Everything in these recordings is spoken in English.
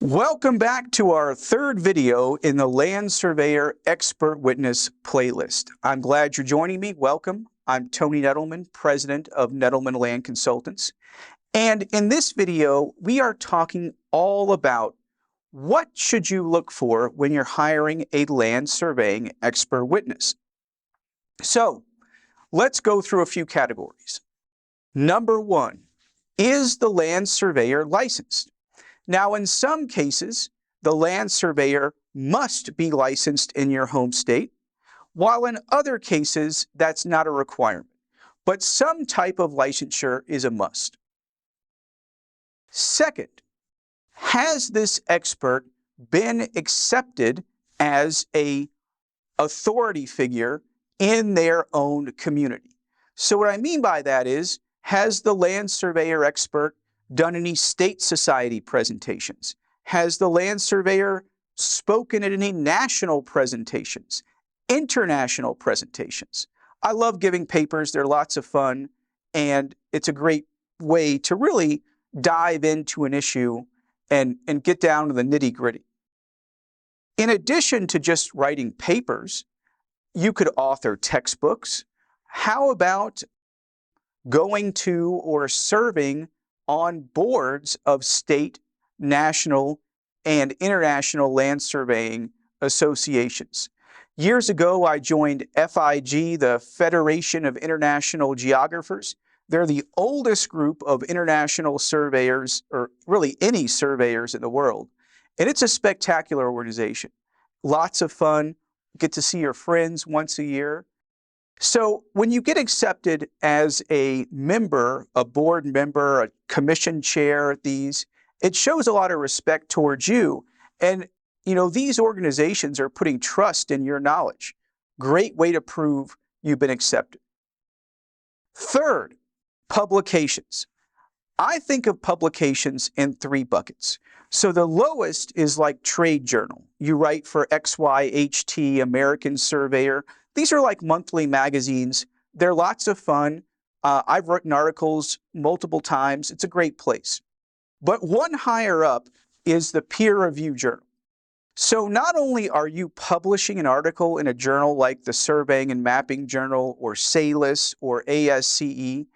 Welcome back to our third video in the Land Surveyor Expert Witness playlist. I'm glad you're joining me. Welcome. I'm Tony Nettleman, president of Nettleman Land Consultants. And in this video, we are talking all about what should you look for when you're hiring a land surveying expert witness. So let's go through a few categories. Number one, is the land surveyor licensed? Now, in some cases, the land surveyor must be licensed in your home state, while in other cases, that's not a requirement. But some type of licensure is a must. Second, has this expert been accepted as an authority figure in their own community? So what I mean by that is, has the land surveyor expert done any state society presentations? Has the land surveyor spoken at any national presentations, international presentations? I love giving papers. They're lots of fun, and it's a great way to really dive into an issue and get down to the nitty-gritty. In addition to just writing papers, you could author textbooks. How about going to or serving on boards of state, national, and international land surveying associations? Years ago, I joined FIG, the Federation of International Geographers. They're the oldest group of international surveyors, or really any surveyors in the world. And it's a spectacular organization. Lots of fun, get to see your friends once a year. So when you get accepted as a member, a board member, a commission chair at these, it shows a lot of respect towards you. And, these organizations are putting trust in your knowledge. Great way to prove you've been accepted. Third, publications. I think of publications in three buckets. So the lowest is like trade journal. You write for XYHT, American Surveyor. These are like monthly magazines. They're lots of fun. I've written articles multiple times. It's a great place. But one higher up is the peer review journal. So not only are you publishing an article in a journal like the Surveying and Mapping Journal or SALIS or ASCE,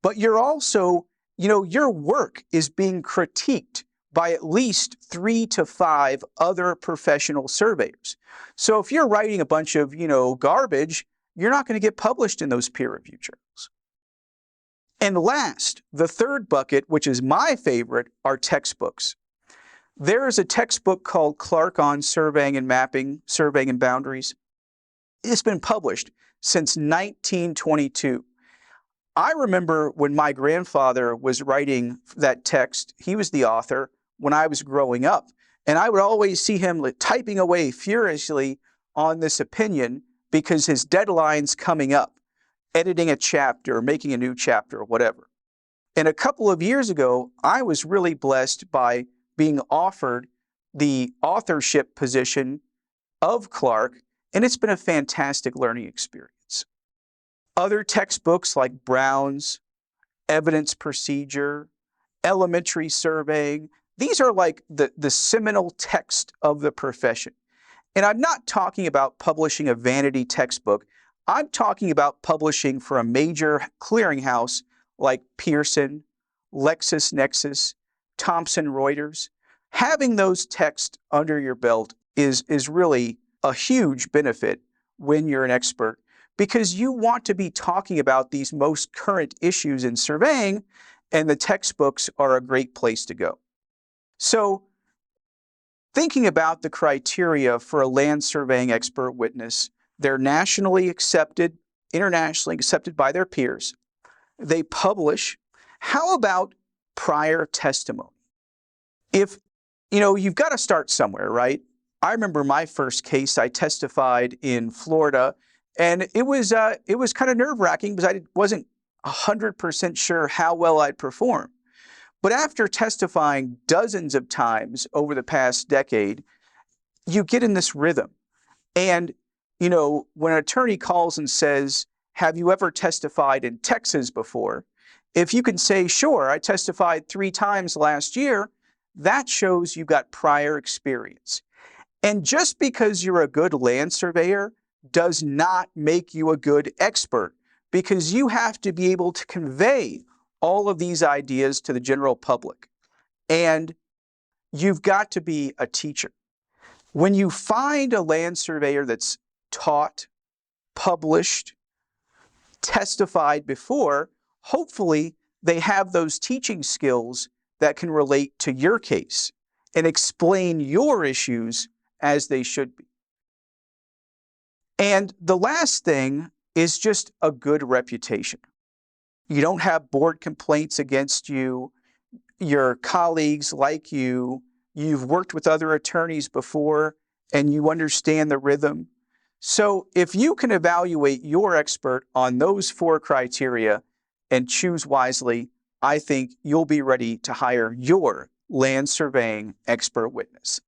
but you're also, your work is being critiqued by at least 3 to 5 other professional surveyors. So if you're writing a bunch of, garbage, you're not going to get published in those peer review journals. And last, the third bucket, which is my favorite, are textbooks. There is a textbook called Clark on Surveying and Mapping, Surveying and Boundaries. It's been published since 1922. I remember when my grandfather was writing that text, he was the author when I was growing up. And I would always see him typing away furiously on this opinion because his deadline's coming up, editing a chapter or making a new chapter or whatever. And a couple of years ago, I was really blessed by being offered the authorship position of Clark, and it's been a fantastic learning experience. Other textbooks like Brown's, Evidence Procedure, Elementary Surveying, these are like the seminal text of the profession. And I'm not talking about publishing a vanity textbook. I'm talking about publishing for a major clearinghouse like Pearson, LexisNexis, Thomson Reuters. Having those texts under your belt is really a huge benefit when you're an expert, because you want to be talking about these most current issues in surveying, and the textbooks are a great place to go. So thinking about the criteria for a land surveying expert witness, they're nationally accepted, internationally accepted by their peers. They publish. How about prior testimony? If, you've got to start somewhere, right? I remember my first case, I testified in Florida, and it was kind of nerve-wracking because I wasn't 100% sure how well I'd perform. But after testifying dozens of times over the past decade, you get in this rhythm. And, when an attorney calls and says, have you ever testified in Texas before? If you can say, sure, I testified 3 times last year, that shows you've got prior experience. And just because you're a good land surveyor does not make you a good expert, because you have to be able to convey all of these ideas to the general public. And you've got to be a teacher. When you find a land surveyor that's taught, published, testified before, hopefully they have those teaching skills that can relate to your case and explain your issues as they should be. And the last thing is just a good reputation. You don't have board complaints against you. Your colleagues like you. You've worked with other attorneys before and you understand the rhythm. So if you can evaluate your expert on those 4 criteria and choose wisely, I think you'll be ready to hire your land surveying expert witness.